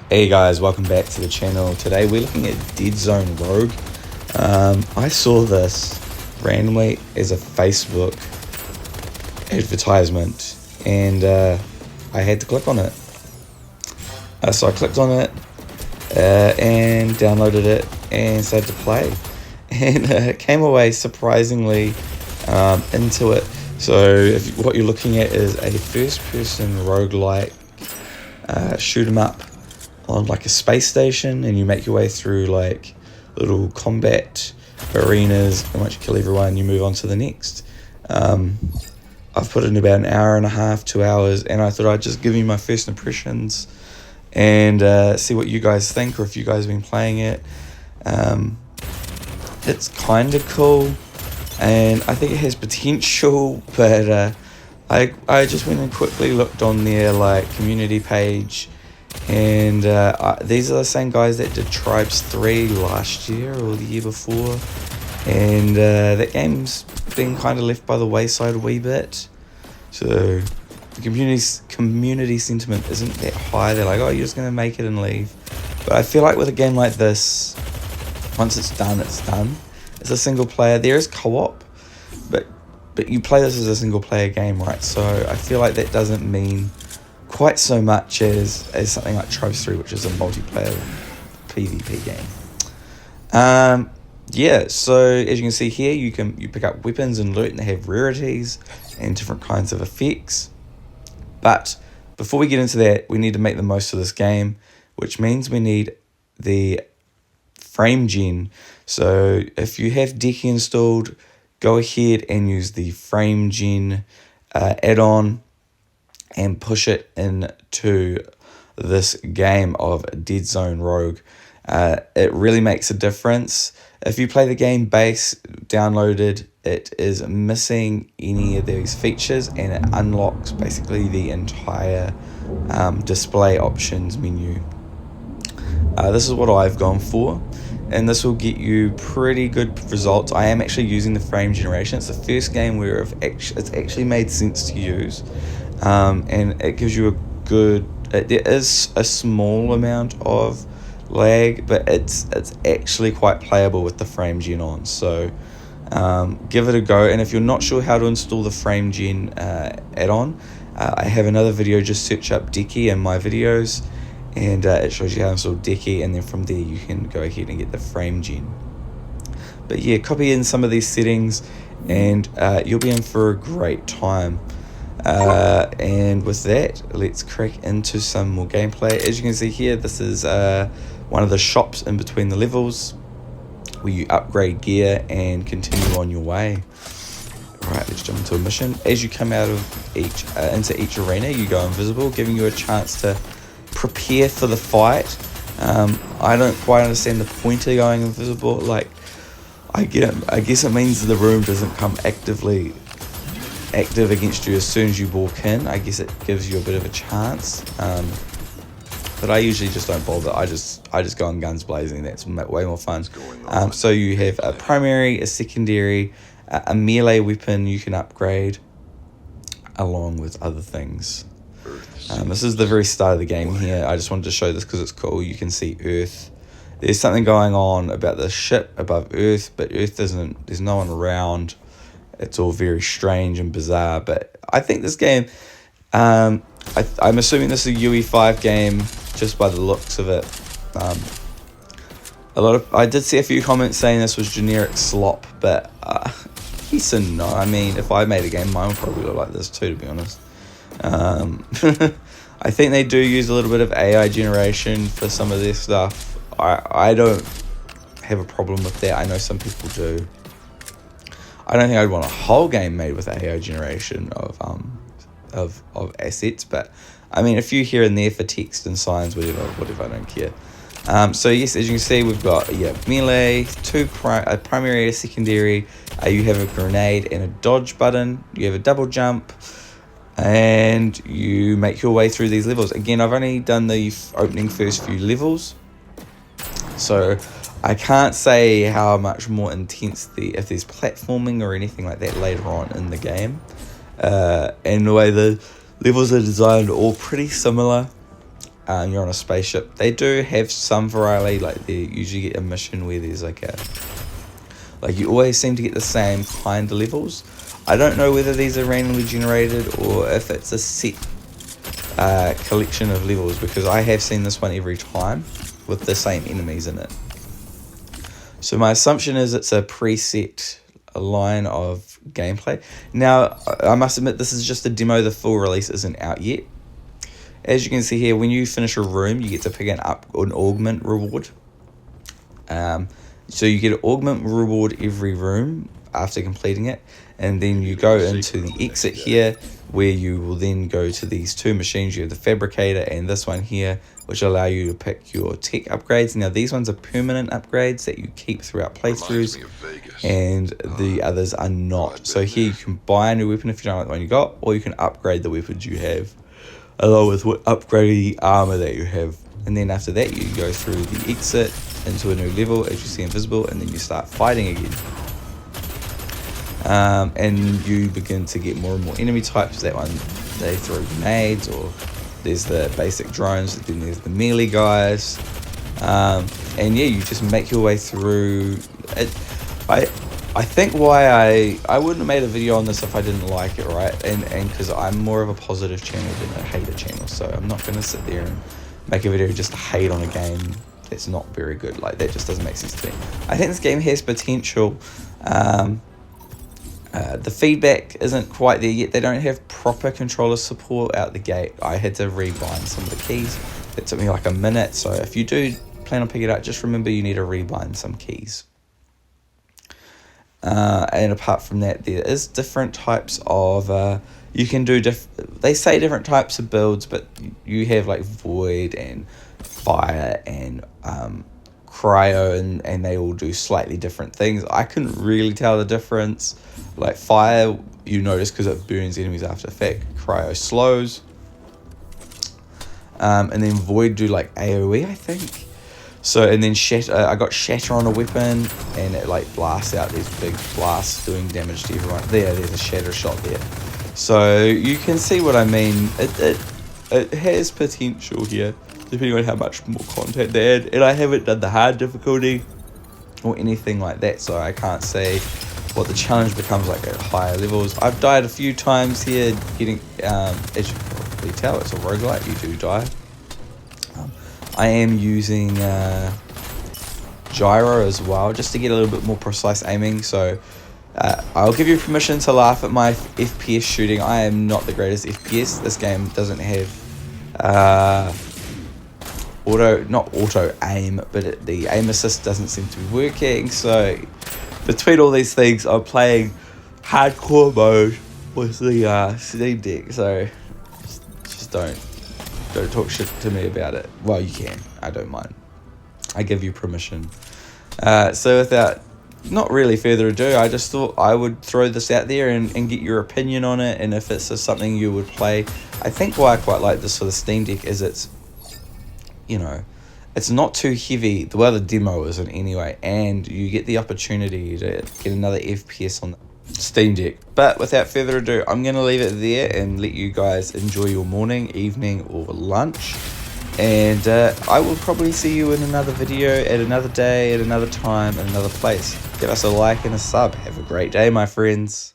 Hey guys, welcome back to the channel. Today we're looking at Dead Zone Rogue. I saw this randomly as a Facebook advertisement and I had to click on it. So I clicked on it and downloaded it and started to play, and came away surprisingly into it. So what you're looking at is a first-person roguelike shoot 'em up on like a space station, and you make your way through like little combat arenas, and once you kill everyone you move on to the next. I've put in about an hour and a half, 2 hours, and I thought I'd just give you my first impressions and see what you guys think, or if you guys have been playing it. It's kind of cool and I think it has potential, but I just went and quickly looked on their like community page, and these are the same guys that did Tribes 3 last year or the year before, and that game's been kind of left by the wayside a wee bit. So the community sentiment isn't that high. They're like, oh, you're just going to make it and leave. But I feel like with a game like this, once it's done, it's done. It's a single player. There is co-op, but you play this as a single player game, right? So I feel like that doesn't mean quite so much as something like Tribes 3, which is a multiplayer PvP game. Yeah, so as you can see here, you pick up weapons and loot, and they have rarities and different kinds of effects. But before we get into that, we need to make the most of this game, which means we need the frame gen. So if you have Decky installed, go ahead and use the frame gen add-on and push it into this game of Dead Zone Rogue. It really makes a difference. If you play the game base downloaded, it is missing any of these features, and it unlocks basically the entire display options menu. This is what I've gone for, and this will get you pretty good results. I am actually using the frame generation. It's the first game where it's actually made sense to use, and it gives you a good, there is a small amount of lag, but it's actually quite playable with the frame gen on. So give it a go, and if you're not sure how to install the frame gen add-on, I have another video. Just search up Decky in my videos, and it shows you how to install Decky, and then from there you can go ahead and get the frame gen. But yeah, copy in some of these settings and you'll be in for a great time. And with that, let's crack into some more gameplay. As you can see here, this is one of the shops in between the levels where you upgrade gear and continue on your way. Alright, let's jump into a mission. As you come out of into each arena, you go invisible, giving you a chance to prepare for the fight. I don't quite understand the point of going invisible. Like, I guess it means the room doesn't come active against you as soon as you walk in. I guess it gives you a bit of a chance, but I usually just don't bother. I just go on guns blazing. That's way more fun. So you have a primary, a secondary, a melee weapon you can upgrade along with other things. This is the very start of the game here. I just wanted to show this because it's cool. You can see Earth. There's something going on about the ship above Earth, but Earth isn't, there's no one around. It's all very strange and bizarre, but I think this game, I'm assuming this is a UE5 game just by the looks of it. I did see a few comments saying this was generic slop, but yes and no. I mean, if I made a game, mine would probably look like this too, to be honest. I think they do use a little bit of AI generation for some of their stuff. I don't have a problem with that. I know some people do. I don't think I'd want a whole game made with AI generation of assets, but I mean, a few here and there for text and signs, whatever, I don't care. So yes, as you can see, we've got melee, a primary, a secondary. You have a grenade and a dodge button. You have a double jump, and you make your way through these levels. Again, I've only done the opening first few levels, so I can't say how much more intense if there's platforming or anything like that later on in the game. And the way the levels are designed are all pretty similar. you're on a spaceship. They do have some variety, like they usually get a mission where there's like you always seem to get the same kind of levels. I don't know whether these are randomly generated or if it's a set collection of levels, because I have seen this one every time with the same enemies in it. So my assumption is it's a preset line of gameplay. Now, I must admit, this is just a demo. The full release isn't out yet. As you can see here, when you finish a room, you get to pick an augment reward. So you get an augment reward every room after completing it, and then you go into the exit here, where you will then go to these two machines. You have the fabricator and this one here, which allow you to pick your tech upgrades. Now these ones are permanent upgrades that you keep throughout playthroughs, and the others are not. So here you can buy a new weapon if you don't like the one you got, or you can upgrade the weapons you have, along with upgrading the armor that you have. And then after that, you go through the exit into a new level, as you see invisible, and then you start fighting again. And you begin to get more and more enemy types. That one, they throw grenades, or there's the basic drones, then there's the melee guys. And yeah, you just make your way through it. I think why I wouldn't have made a video on this if I didn't like it, right? And because I'm more of a positive channel than a hater channel, so I'm not going to sit there and make a video just to hate on a game that's not very good. Like, that just doesn't make sense to me. I think this game has potential. The feedback isn't quite there yet. They don't have proper controller support out the gate. I had to rebind some of the keys. It took me like a minute, so if you do plan on picking it up, just remember you need to rebind some keys. And apart from that, there is different types of you can do they say different types of builds, but you have like void and fire and cryo, and they all do slightly different things. I couldn't really tell the difference. Like fire, you notice because it burns enemies after effect. Cryo slows, and then void do like AoE, I think. So, and then shatter, I got shatter on a weapon, and it like blasts out these big blasts doing damage to everyone. There's a shatter shot there. So you can see what I mean. It has potential here, depending on how much more content they add. And I haven't done the hard difficulty or anything like that, so I can't say what the challenge becomes like at higher levels. I've died a few times here, getting as you can probably tell, it's a roguelike, you do die. I am using gyro as well, just to get a little bit more precise aiming. So I'll give you permission to laugh at my FPS shooting. I am not the greatest FPS. This game doesn't have not auto aim, but the aim assist doesn't seem to be working. So between all these things, I'm playing hardcore mode with the Steam Deck. So just don't talk shit to me about it. Well, you can. I don't mind. I give you permission. So without not really further ado, I just thought I would throw this out there and get your opinion on it, and if it's something you would play. I think why I quite like this for the Steam Deck is it's, you know, it's not too heavy. The demo isn't anyway, and you get the opportunity to get another FPS on the Steam Deck. But without further ado, I'm going to leave it there and let you guys enjoy your morning, evening, or lunch. And I will probably see you in another video at another day, at another time, at another place. Give us a like and a sub. Have a great day, my friends.